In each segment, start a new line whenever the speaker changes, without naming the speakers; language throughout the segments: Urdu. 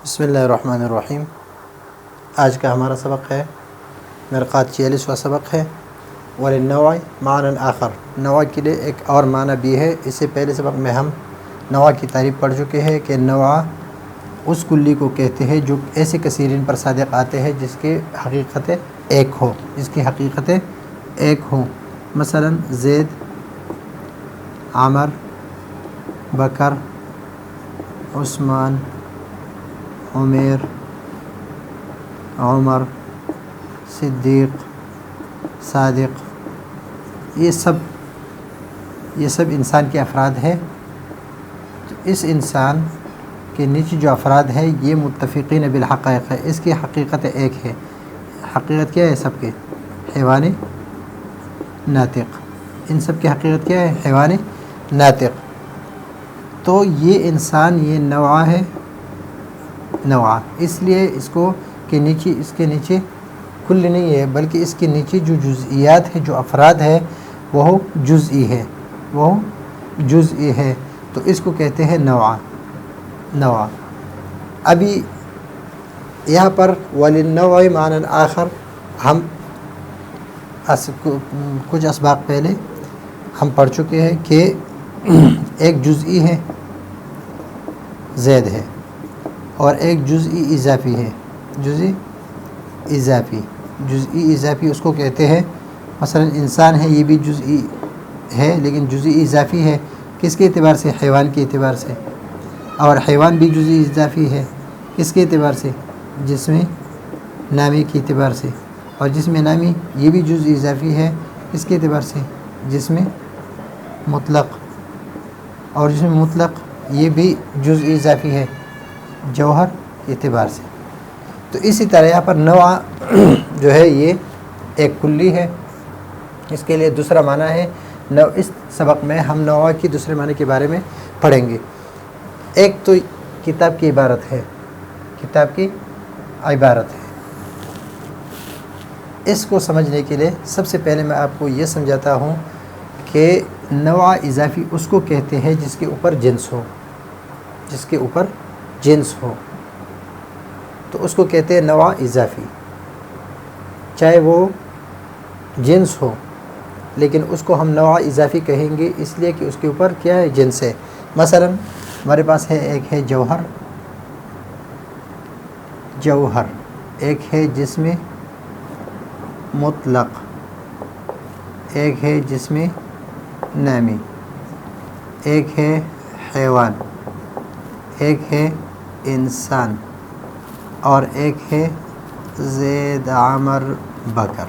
بسم اللہ الرحمن الرحیم۔ آج کا ہمارا سبق ہے مرقات 46واں سبق ہے۔ وللنوع معنی آخر، نوع کے لیے ایک اور معنی بھی ہے۔ اس سے پہلے سبق میں ہم نوع کی تعریف پڑھ چکے ہیں کہ نوع اس کلی کو کہتے ہیں جو ایسے کثیرین پر صادق آتے ہیں جس کی حقیقت ایک ہو، مثلا زید، عمر، بکر، عثمان، عمیر، عمر، صدیق، صادق، یہ سب انسان کے افراد ہیں۔ تو اس انسان کے نیچے جو افراد ہیں یہ متفقین بالحقائق ہے، اس کی حقیقت ایک ہے۔ حقیقت کیا ہے سب کے؟ حیوان ناطق۔ ان سب کی حقیقت کیا ہے؟ حیوان ناطق۔ تو یہ انسان یہ نوع ہے، نوع اس لیے اس کے نیچے کل نہیں ہے، بلکہ اس کے نیچے جو جزئیات ہے، جو افراد ہے وہ جزئی ہے، تو اس کو کہتے ہیں نوع۔ ابھی یہاں پر وللنوع معنی آخر ہم کچھ اسباق پہلے ہم پڑھ چکے ہیں کہ ایک جزئی ہے، زید ہے، اور ایک جزئی اضافی ہے، جزئی اضافی اس کو کہتے ہیں۔ مثلا انسان ہے، یہ بھی جزئی ہے لیکن جزئی اضافی ہے۔ کس کے اعتبار سے؟ حیوان کے اعتبار سے۔ اور حیوان بھی جزئی اضافی ہے، کس کے اعتبار سے؟ جسم نامی کے اعتبار سے۔ اور جسم نامی یہ بھی جزئی اضافی ہے، کس کے اعتبار سے؟ جسم مطلق۔ اور جسم مطلق یہ بھی جزئی اضافی ہے، جوہر کے اعتبار سے۔ تو اسی طرح یہاں پر نوع جو ہے یہ ایک کلی ہے۔ اس کے لیے دوسرا معنی ہے اس سبق میں ہم نوع کی دوسرے معنی کے بارے میں پڑھیں گے۔ ایک تو کتاب کی عبارت ہے، اس کو سمجھنے کے لیے سب سے پہلے میں آپ کو یہ سمجھاتا ہوں کہ نوع اضافی اس کو کہتے ہیں جس کے اوپر جنس ہو، تو اس کو کہتے ہیں نوع اضافی، چاہے وہ جنس ہو، لیکن اس کو ہم نوع اضافی کہیں گے اس لیے کہ اس کے اوپر کیا ہے؟ جنس ہے۔ مثلا ہمارے پاس ایک ہے جوہر، ایک ہے جسم مطلق، ایک ہے جسم نامی، ایک ہے حیوان، ایک ہے انسان، اور ایک ہے زید، عمر، بکر۔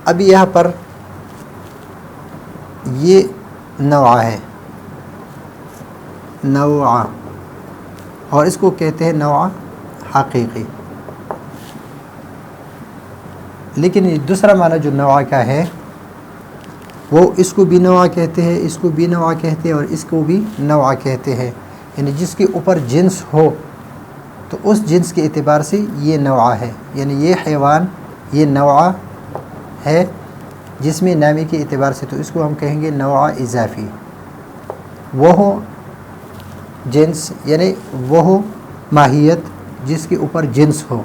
ابھی یہاں پر یہ نوع ہے، اور اس کو کہتے ہیں نوع حقیقی۔ لیکن دوسرا معنی جو نوع کا ہے وہ اس کو بھی نوع کہتے ہیں، اس کو بھی نوع کہتے ہیں، اور اس کو بھی نوع کہتے ہیں، یعنی جس کے اوپر جنس ہو تو اس جنس کے اعتبار سے یہ نوع ہے۔ یعنی یہ حیوان یہ نوع ہے جسم نامی کے اعتبار سے، تو اس کو ہم کہیں گے نوع اضافی۔ وہ جنس یعنی وہ ماہیت جس کے اوپر جنس ہو۔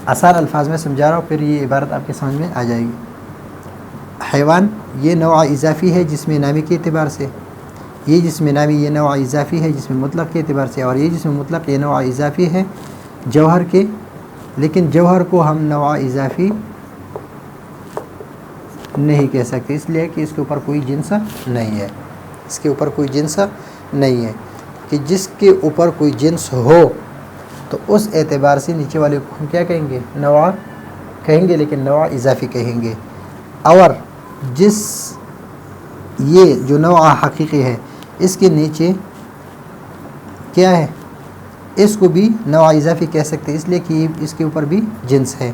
آسان الفاظ میں سمجھا رہا ہوں، پھر یہ عبارت آپ کے سمجھ میں آ جائے گی۔ حیوان یہ نوع اضافی ہے جسم نامی کے اعتبار سے، یہ جسم نامی یہ نوع اضافی ہے جسم مطلق کے اعتبار سے، اور یہ جسم مطلق یہ نوع اضافی ہے جوہر کے، لیکن جوہر کو ہم نوع اضافی نہیں کہہ سکتے اس لیے کہ اس کے اوپر کوئی جنس نہیں ہے، کہ جس کے اوپر کوئی جنس ہو تو اس اعتبار سے نیچے والے کو ہم کیا کہیں گے؟ نوع کہیں گے، لیکن نوع اضافی کہیں گے۔ اور یہ جو نوع حقیقی ہے اس کے نیچے کیا ہے؟ اس کو بھی نوع اضافی کہہ سکتے اس لیے کہ اس کے اوپر بھی جنس ہے،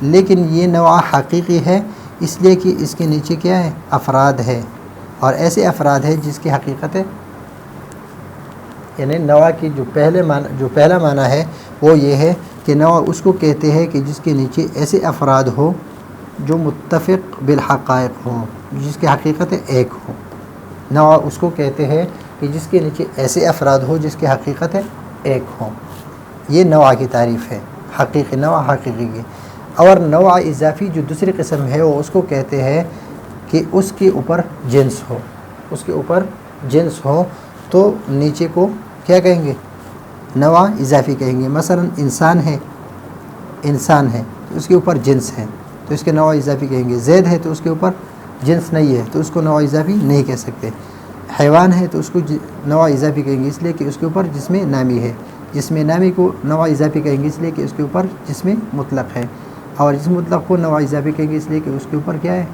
لیکن یہ نوع حقیقی ہے اس لیے کہ اس کے نیچے کیا ہے؟ افراد ہے، اور ایسے افراد ہے جس کی حقیقت ہے، یعنی نوع کی جو پہلا معنی ہے وہ یہ ہے کہ نوع اس کو کہتے ہیں کہ جس کے نیچے ایسے افراد ہو جو متفق بالحقائق ہوں، جس کی حقیقت ایک ہو۔ نوع اس کو کہتے ہیں کہ جس کے نیچے ایسے افراد ہو جس کی حقیقت ایک ہوں. یہ نوع کی تعریف ہے، حقیقی نوع حقیقی کی. اور نوع اضافی جو دوسری قسم ہے وہ اس کو کہتے ہیں کہ اس کے اوپر جنس ہو، اس کے اوپر جنس ہو تو نیچے کو کیا کہیں گے؟ نوع اضافی کہیں گے. مثلا انسان ہے تو اس کے اوپر جنس ہے تو اس کے نوع اضافی کہیں گے. زید ہے تو اس کے اوپر جنس نہیں ہے تو اس کو نوع اضافی نہیں کہہ سکتے. حیوان ہے تو اس کو نوع اضافی کہیں گے اس لیے کہ اس کے اوپر جسم نامی ہے. جسم نامی کو نوع اضافی کہیں گے اس لیے کہ اس کے اوپر جسم مطلق ہے. اور جسم مطلق کو نوع اضافی کہیں گے اس لیے کہ اس کے اوپر کیا ہے؟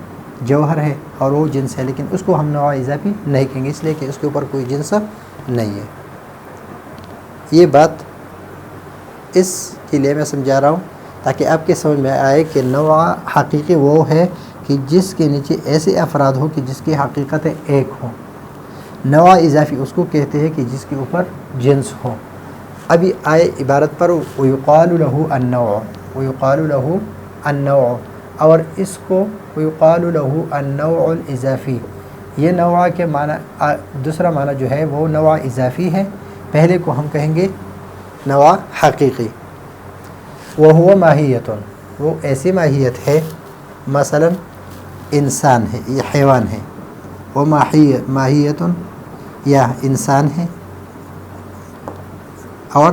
جوہر ہے اور وہ جنس ہے، لیکن اس کو ہم نوع اضافی نہیں کہیں گے اس لیے کہ اس کے اوپر کوئی جنس نہیں ہے. یہ بات اس کے لیے میں سمجھا رہا ہوں تاکہ آپ کے سمجھ میں آئے کہ نوع حقیقی وہ ہے کہ جس کے نیچے ایسے افراد ہو کہ جس کی حقیقت ایک ہو. نوع اضافی اس کو کہتے ہیں کہ جس کے اوپر جنس ہو. ابھی آئے عبارت پر وَيُقَالُ لَهُ النَّوْعُ، وَيُقَالُ لَهُ النَّوْعُ، اور اس کو وَيُقَالُ لَهُ النَّوْعُ الْإِضَافِي. یہ نوع کے معنی دوسرا معنی جو ہے وہ نوع اضافی ہے. پہلے کو ہم کہیں گے نوع حقیقی. وَهُوَ ماہیۃ، وہ ایسی ماہیت ہے، مثلا انسان ہے، یہ حیوان ہے. وہ ماہیۃ یا انسان ہے اور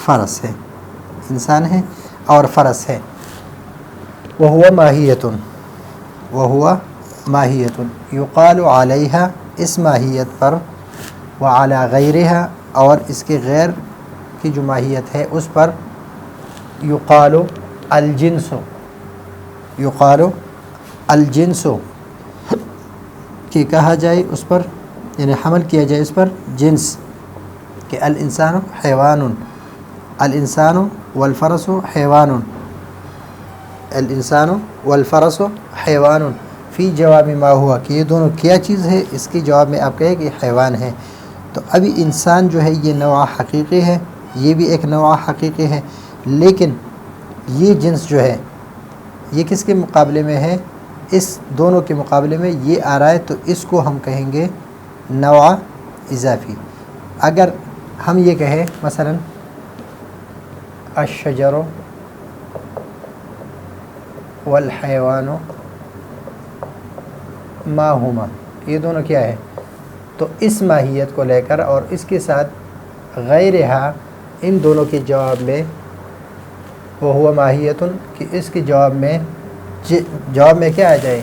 فرس ہے، انسان ہے اور فرس ہے. وَهُوَ ماہیۃ، وَهُوَ ماہیۃ یقال علیہا، اس ماہیت پر، وعلی غیرہا، اور اس کے غیر کی جو ماہیت ہے اس پر، یقال الجنس، یقال الجنس، کہ کہا جائے اس پر، یعنی حمل کیا جائے اس پر جنس، کہ الانسان حیوان، الانسان والفرس حیوان، الانسان والفرس حیوان، فی جواب ما ہوا، کہ یہ دونوں کیا چیز ہے، اس کے جواب میں آپ کہیں کہ حیوان ہے. تو ابھی انسان جو ہے یہ نوع حقیقی ہے، یہ بھی ایک نوع حقیقی ہے، لیکن یہ جنس جو ہے یہ کس کے مقابلے میں ہے؟ اس دونوں کے مقابلے میں یہ آ رہا ہے تو اس کو ہم کہیں گے نوع اضافی. اگر ہم یہ کہیں مثلا الشجر والحیوان ما ہما، یہ دونوں کیا ہے؟ تو اس ماہیت کو لے کر اور اس کے ساتھ غیرہا، ان دونوں کے جواب میں وہو ماہیت، کہ اس کے جواب میں کیا آ جائے؟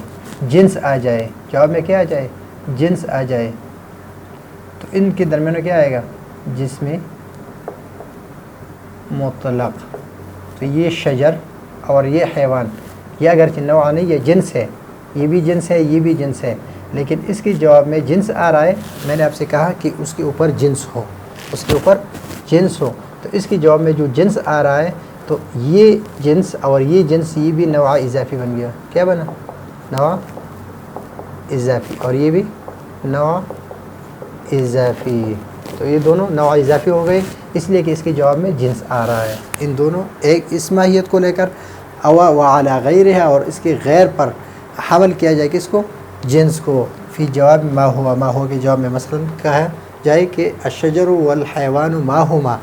جنس آ جائے. جواب میں کیا آ جائے؟ جنس آ جائے. تو ان کے درمیان کیا آئے گا؟ جسم مطلق. تو یہ شجر اور یہ حیوان، یہ اگرچہ نوع نہیں، یہ جنس ہے، یہ بھی جنس ہے، یہ بھی جنس ہے، لیکن اس کے جواب میں جنس آ رہا ہے. میں نے آپ سے کہا کہ اس کے اوپر جنس ہو، اس کے اوپر جنس ہو، تو اس کے جواب میں جو جنس آ رہا ہے تو یہ جنس اور یہ جنس، یہ بھی نوع اضافی بن گیا. کیا بنا؟ نوع اضافی. اور یہ بھی نوع اضافی. تو یہ دونوں نوع اضافی ہو گئے اس لیے کہ اس کے جواب میں جنس آ رہا ہے. ان دونوں ایک اس ماہیت کو لے کر وعلی غیرہا، اور اس کے غیر پر حمل کیا جائے کس کو؟ جنس کو. فی جواب ما ہوا، ما ہوا کے جواب میں مثلا کہا جائے کہ الشجر والحیوان ما ہما،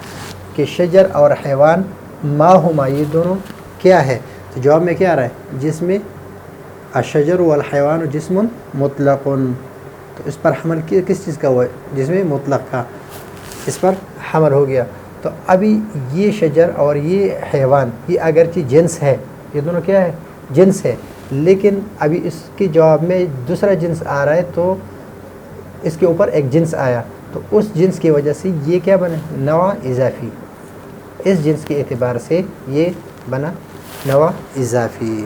کہ شجر اور حیوان ما ہما، یہ دونوں کیا ہے؟ تو جواب میں کیا آ رہا ہے؟ جسم الشجر والحیوان جسم مطلق. تو اس پر حمل کس چیز کا ہوا ہے؟ جسم مطلق کا، اس پر حمل ہو گیا. تو ابھی یہ شجر اور یہ حیوان، یہ اگرچہ جنس ہے، یہ دونوں کیا ہے؟ جنس ہے، لیکن ابھی اس کے جواب میں دوسرا جنس آ رہا ہے تو اس کے اوپر ایک جنس آیا، تو اس جنس کی وجہ سے یہ کیا بنا؟ نوع اضافی. اس جنس کے اعتبار سے یہ بنا نوع اضافی.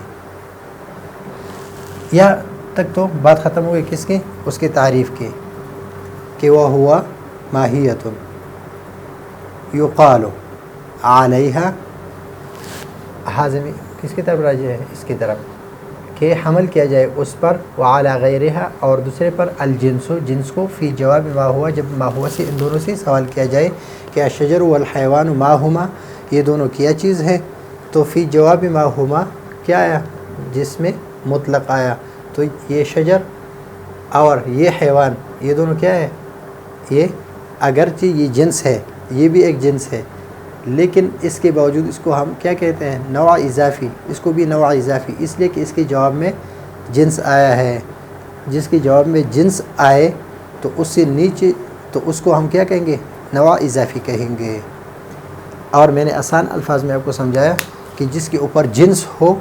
یہاں تک تو بات ختم ہوئی کس کی؟ اس کی تعریف کی، کہ وہ ہوا ماہیت یقال علیہا، حاضمی کس کی طرف راجع ہے؟ اس کی طرف، کہ حمل کیا جائے اس پر، وعلی غیرہا، اور دوسرے پر، الجنس، جنس کو، فی جواب ما ہوا، جب ما ہوا سے ان دونوں سے سوال کیا جائے کہ الشجر والحیوان ما ہما، یہ دونوں کیا چیز ہے؟ تو فی جواب ما ہما کیا آیا؟ جس میں مطلق آیا. تو یہ شجر اور یہ حیوان، یہ دونوں کیا ہے؟ یہ اگرچہ یہ جنس ہے، یہ بھی ایک جنس ہے، لیکن اس کے باوجود اس کو ہم کیا کہتے ہیں؟ نوع اضافی. اس کو بھی نوع اضافی اس لیے کہ اس کے جواب میں جنس آیا ہے. جس کے جواب میں جنس آئے تو اس سے نیچے تو اس کو ہم کیا کہیں گے؟ نوع اضافی کہیں گے. اور میں نے آسان الفاظ میں آپ کو سمجھایا کہ جس کے اوپر جنس ہو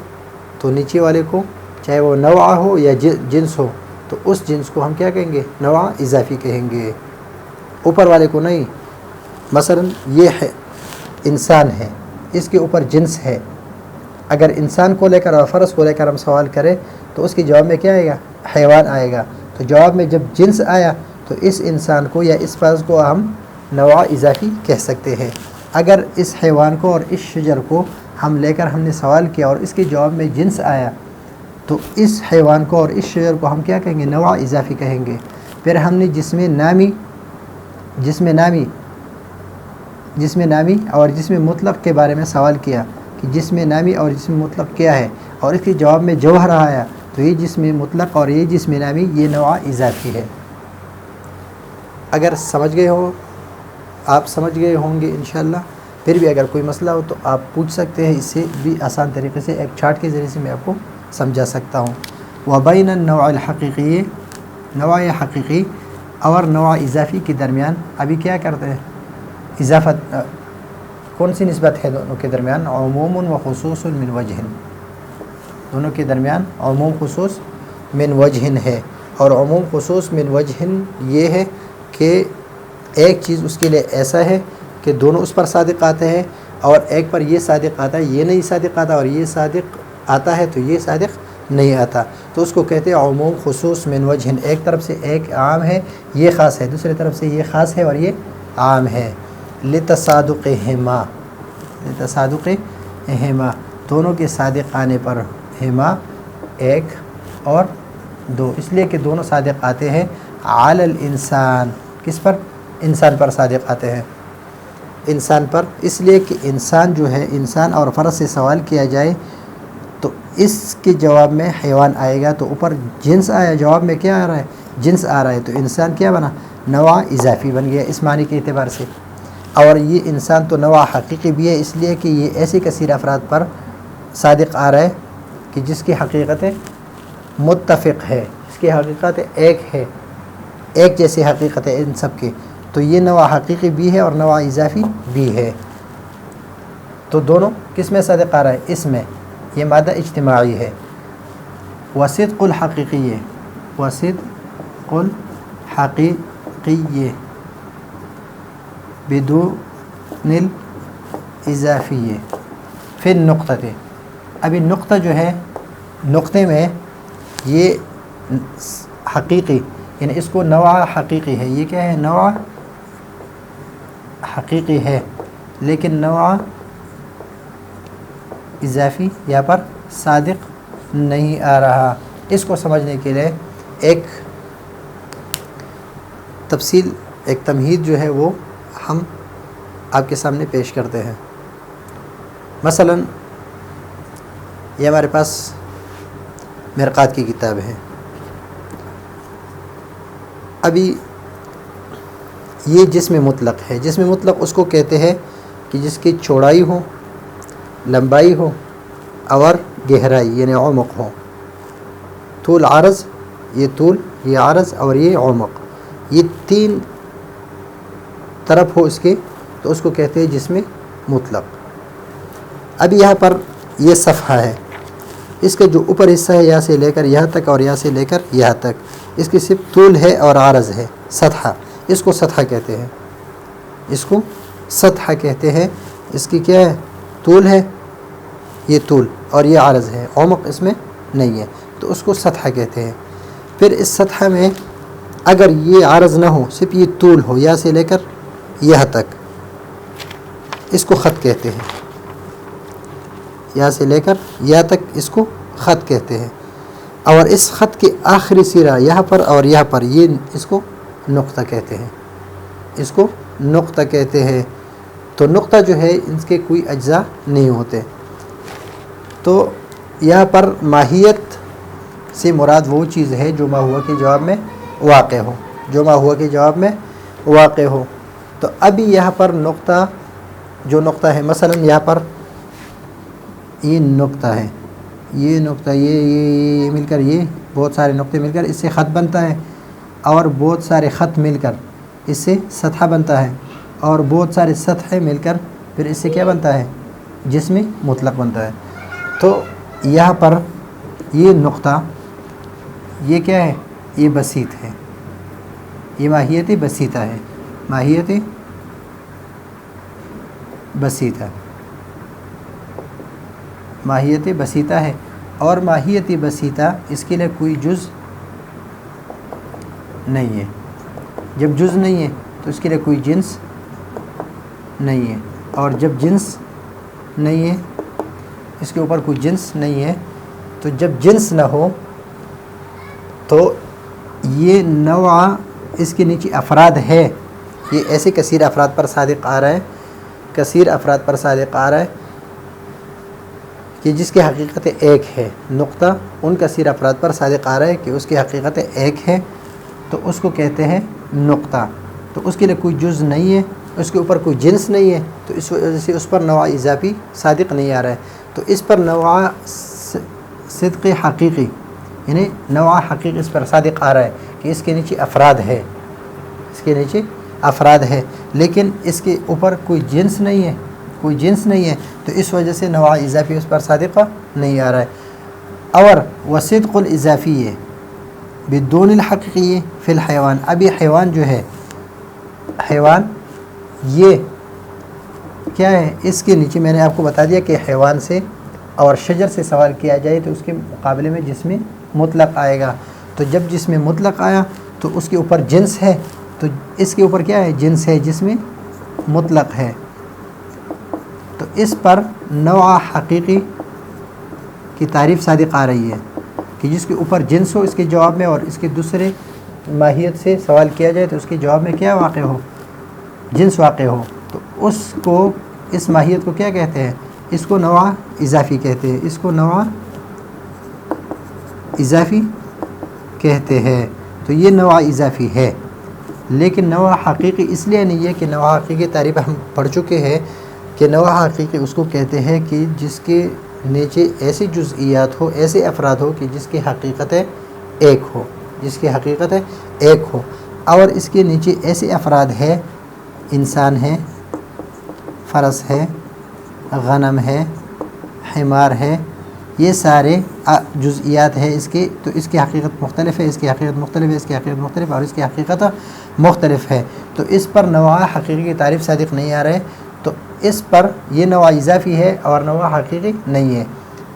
تو نیچے والے کو چاہے وہ نوع ہو یا جنس ہو تو اس جنس کو ہم کیا کہیں گے؟ نوع اضافی کہیں گے، اوپر والے کو نہیں. مثلا یہ ہے انسان ہے، اس کے اوپر جنس ہے. اگر انسان کو لے کر اور فرس کو لے کر ہم سوال کریں تو اس کے جواب میں کیا آئے گا؟ حیوان آئے گا. تو جواب میں جب جنس آیا تو اس انسان کو یا اس فرس کو ہم نوع اضافی کہہ سکتے ہیں. اگر اس حیوان کو اور اس شجر کو ہم لے کر ہم نے سوال کیا اور اس کے جواب میں جنس آیا تو اس حیوان کو اور اس شجر کو ہم کیا کہیں گے؟ نوع اضافی کہیں گے. پھر ہم نے جسم نامی اور جسم مطلق کے بارے میں سوال کیا کہ جسم نامی اور جسم مطلق کیا ہے، اور اس کے جواب میں جوہر آیا تو یہ جسم مطلق اور یہ جسم نامی یہ نوع اضافی ہے. اگر سمجھ گئے ہو، آپ سمجھ گئے ہوں گے انشاءاللہ. پھر بھی اگر کوئی مسئلہ ہو تو آپ پوچھ سکتے ہیں، اس سے بھی آسان طریقے سے ایک چارٹ کے ذریعے سے میں آپ کو سمجھا سکتا ہوں. وبین النوع الحقیقی، نوع حقیقی اور نوع اضافی کے درمیان ابھی کیا کرتے ہیں؟ اضافت. کون سی نسبت ہے دونوں کے درمیان؟ عموم و خصوص من وجہ. دونوں کے درمیان عموم خصوص من وجہ ہے. اور عموم خصوص من وجہ یہ ہے کہ ایک چیز اس کے لیے ایسا ہے کہ دونوں اس پر صادق آتے ہیں، اور ایک پر یہ صادق آتا ہے، یہ نہیں صادق آتا، اور یہ صادق آتا ہے تو یہ صادق نہیں آتا. تو اس کو کہتے ہیں عموم خصوص من وجہ. ایک طرف سے ایک عام ہے، یہ خاص ہے، دوسری طرف سے یہ خاص ہے اور یہ عام ہے. لتصادقہما، دونوں کے صادق آنے پر، ہما ایک اور دو، اس لیے کہ دونوں صادق آتے ہیں علی الانسان. کس پر؟ انسان پر صادق آتے ہیں، انسان پر. اس لیے کہ انسان جو ہے، انسان اور فرد سے سوال کیا جائے تو اس کے جواب میں حیوان آئے گا، تو اوپر جنس آیا، جواب میں کیا آ رہا ہے؟ جنس آ رہا ہے. تو انسان کیا بنا؟ نوع اضافی بن گیا اس معنی کے اعتبار سے. اور یہ انسان تو نوع حقیقی بھی ہے، اس لیے کہ یہ ایسے کثیر افراد پر صادق آ رہا ہے کہ جس کی حقیقت متفق ہے، اس کی حقیقت ایک ہے، ایک جیسی حقیقت ہے ان سب کی. تو یہ نوع حقیقی بھی ہے اور نوع اضافی بھی ہے. تو دونوں کس میں صادق آ رہا ہے؟ اس میں. یہ مادہ اجتماعی ہے. وصدق الحقیقی، وصدق الحقیقی بدون الاضافی فی النقطہ. ابھی نقطہ جو ہے، نقطے میں یہ حقیقی، یعنی اس کو نوع حقیقی ہے. یہ کیا ہے؟ نوع حقیقی ہے، لیکن نوع اضافی یہاں پر صادق نہیں آ رہا. اس کو سمجھنے کے لیے ایک تفصیل، ایک تمہید جو ہے وہ ہم آپ کے سامنے پیش کرتے ہیں. مثلا یہ ہمارے پاس مرقات کی کتاب ہے. ابھی یہ جسم مطلق ہے. جسم مطلق اس کو کہتے ہیں کہ جس کی چوڑائی ہو، لمبائی ہو اور گہرائی یعنی عمق ہو. طول عرض، یہ طول، یہ عرض اور یہ عمق، یہ تین طرف ہو اس کے، تو اس کو کہتے ہیں جسم مطلق. اب یہاں پر یہ صفحہ ہے، اس کا جو اوپر حصہ ہے یہاں سے لے کر یہاں تک اور یہاں سے لے کر یہاں تک، اس کی صرف طول ہے اور عرض ہے. سطح، اس کو سطح کہتے ہیں، اس کو سطح کہتے ہیں. اس کی کیا ہے؟ طول ہے، یہ طول اور یہ عرض ہے، عمق اس میں نہیں ہے، تو اس کو سطح کہتے ہیں. پھر اس سطح میں اگر یہ عرض نہ ہو، صرف یہ طول ہو یہاں سے لے کر یہاں تک، اس کو خط کہتے ہیں. یہاں سے لے کر یہاں تک اس کو خط کہتے ہیں. اور اس خط کے آخری سرا یہاں پر اور یہاں پر، یہ اس کو نقطہ کہتے ہیں، اس کو نقطہ کہتے ہیں. تو نقطہ جو ہے ان کے کوئی اجزاء نہیں ہوتے. تو یہاں پر ماہیت سے مراد وہ چیز ہے جو ما ہوا کے جواب میں واقع ہو، جو ما ہوا کے جواب میں واقع ہو. تو ابھی یہاں پر نقطہ جو نقطہ ہے، مثلا یہاں پر یہ نقطہ ہے، یہ نقطہ یہ مل کر، یہ بہت سارے نقطے مل کر اس سے خط بنتا ہے، اور بہت سارے خط مل کر اس سے سطح بنتا ہے، اور بہت سارے سطحیں مل کر پھر اس سے کیا بنتا ہے؟ جسم مطلق بنتا ہے۔ تو یہاں پر یہ نقطہ یہ کیا ہے؟ یہ بسیط ہے، یہ ماہیت بسیطہ ہے، ماہیت بسیطہ، ماہیت بسیطہ ہے۔ اور ماہیت بسیطہ اس کے لیے کوئی جز نہیں ہے۔ جب جز نہیں ہے تو اس کے لیے کوئی جنس نہیں ہے، اور جب جنس نہیں ہے، اس کے اوپر کوئی جنس نہیں ہے، تو جب جنس نہ ہو تو یہ نوع اس کے نیچے افراد ہے، یہ ایسے کثیر افراد پر صادق آ رہا ہے، کثیر افراد پر صادق آ رہا ہے کہ جس کی حقیقت ایک ہے۔ نقطہ ان کثیر افراد پر صادق آ رہا ہے کہ اس کی حقیقت ایک ہے، تو اس کو کہتے ہیں نقطہ۔ تو اس کے لیے کوئی جز نہیں ہے، اس کے اوپر کوئی جنس نہیں ہے، تو اس وجہ سے اس پر نوع اضافی صادق نہیں آ رہا ہے۔ تو اس پر نوع صدق حقیقی، یعنی نوع حقیقی اس پر صادق آ رہا ہے کہ اس کے نیچے افراد ہے، اس کے نیچے افراد ہے، لیکن اس کے اوپر کوئی جنس نہیں ہے، کوئی جنس نہیں ہے، تو اس وجہ سے نوع اضافی اس پر صادق نہیں آ رہا ہے۔ اور وصدق الاضافی بدون الحقیقی فی الحیوان، اب یہ حیوان جو ہے، حیوان یہ کیا ہے؟ اس کے نیچے میں نے آپ کو بتا دیا کہ حیوان سے اور شجر سے سوال کیا جائے تو اس کے مقابلے میں جسم مطلق آئے گا۔ تو جب جسم مطلق آیا تو اس کے اوپر جنس ہے، تو اس کے اوپر کیا ہے؟ جنس ہے، جسم مطلق ہے، تو اس پر نوع حقیقی کی تعریف صادق آ رہی ہے کہ جس کے اوپر جنس ہو اس کے جواب میں، اور اس کے دوسرے ماہیت سے سوال کیا جائے تو اس کے جواب میں کیا واقع ہو؟ جنس واقع ہو، تو اس کو، اس ماہیت کو کیا کہتے ہیں؟ اس کو نوع اضافی کہتے ہیں، اس کو نوع اضافی کہتے ہیں۔ تو یہ نوع اضافی ہے، لیکن نوع حقیقی اس لیے نہیں ہے کہ نوع حقیقی تعریف ہم پڑھ چکے ہیں کہ نوع حقیقی اس کو کہتے ہیں کہ جس کے نیچے ایسی جزئیات ہو، ایسے افراد ہو کہ جس کی حقیقت ایک ہو، جس کی حقیقت ایک ہو، اور اس کے نیچے ایسے افراد ہے، انسان ہے، فرس ہے، غنم ہے، حمار ہے، یہ سارے جزئیات ہیں اس کے، تو اس کی حقیقت مختلف ہے، اس کی حقیقت مختلف ہے، اس کی حقیقت مختلف ہے، اور اس کی حقیقت مختلف ہے، تو اس پر نوع حقیقی کی تعریف صادق نہیں آ رہے، تو اس پر یہ نوع اضافی ہے اور نوع حقیقی نہیں ہے۔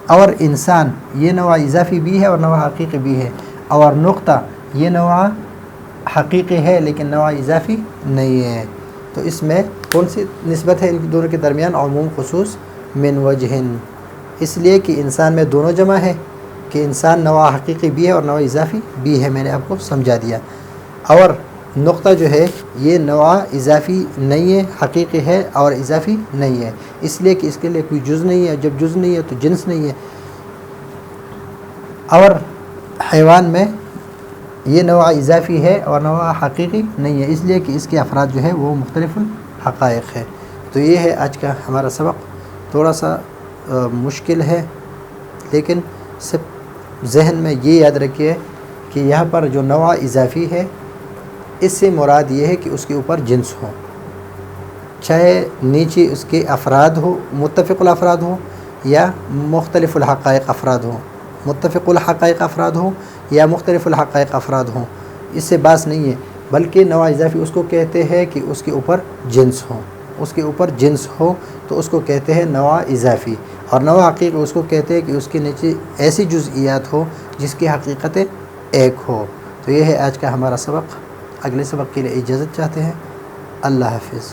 اور انسان یہ نوع اضافی بھی ہے اور نوع حقیقی بھی ہے، اور نقطہ یہ نوع حقیقی ہے لیکن نوع اضافی نہیں ہے۔ تو اس میں کون سی نسبت ہے ان دونوں کے درمیان؟ عموم خصوص من وجہ، اس لیے کہ انسان میں دونوں جمع ہے، کہ انسان نوع حقیقی بھی ہے اور نوع اضافی بھی ہے، میں نے آپ کو سمجھا دیا۔ اور نقطہ جو ہے یہ نوع اضافی نہیں ہے، حقیقی ہے اور اضافی نہیں ہے، اس لیے کہ اس کے لیے کوئی جز نہیں ہے، جب جز نہیں ہے تو جنس نہیں ہے۔ اور حیوان میں یہ نوع اضافی ہے اور نوع حقیقی نہیں ہے، اس لیے کہ اس کے افراد جو ہے وہ مختلف الحقائق ہے۔ تو یہ ہے آج کا ہمارا سبق، تھوڑا سا مشکل ہے، لیکن صرف ذہن میں یہ یاد رکھیے کہ یہاں پر جو نوع اضافی ہے اس سے مراد یہ ہے کہ اس کے اوپر جنس ہو، چاہے نیچے اس کے افراد ہو، متفق الافراد ہو یا مختلف الحقائق افراد ہوں، متفق الحقائق افراد ہوں یا مختلف الحقائق افراد ہوں، اس سے باس نہیں ہے، بلکہ نوع اضافی اس کو کہتے ہیں کہ اس کے اوپر جنس ہو، اس کے اوپر جنس ہو تو اس کو کہتے ہیں نوع اضافی، اور نوع حقیقی اس کو کہتے ہیں کہ اس کے نیچے ایسی جزئیات ہو جس کی حقیقت ایک ہو۔ تو یہ ہے آج کا ہمارا سبق، اگلے سبق کے لیے اجازت چاہتے ہیں، اللہ حافظ۔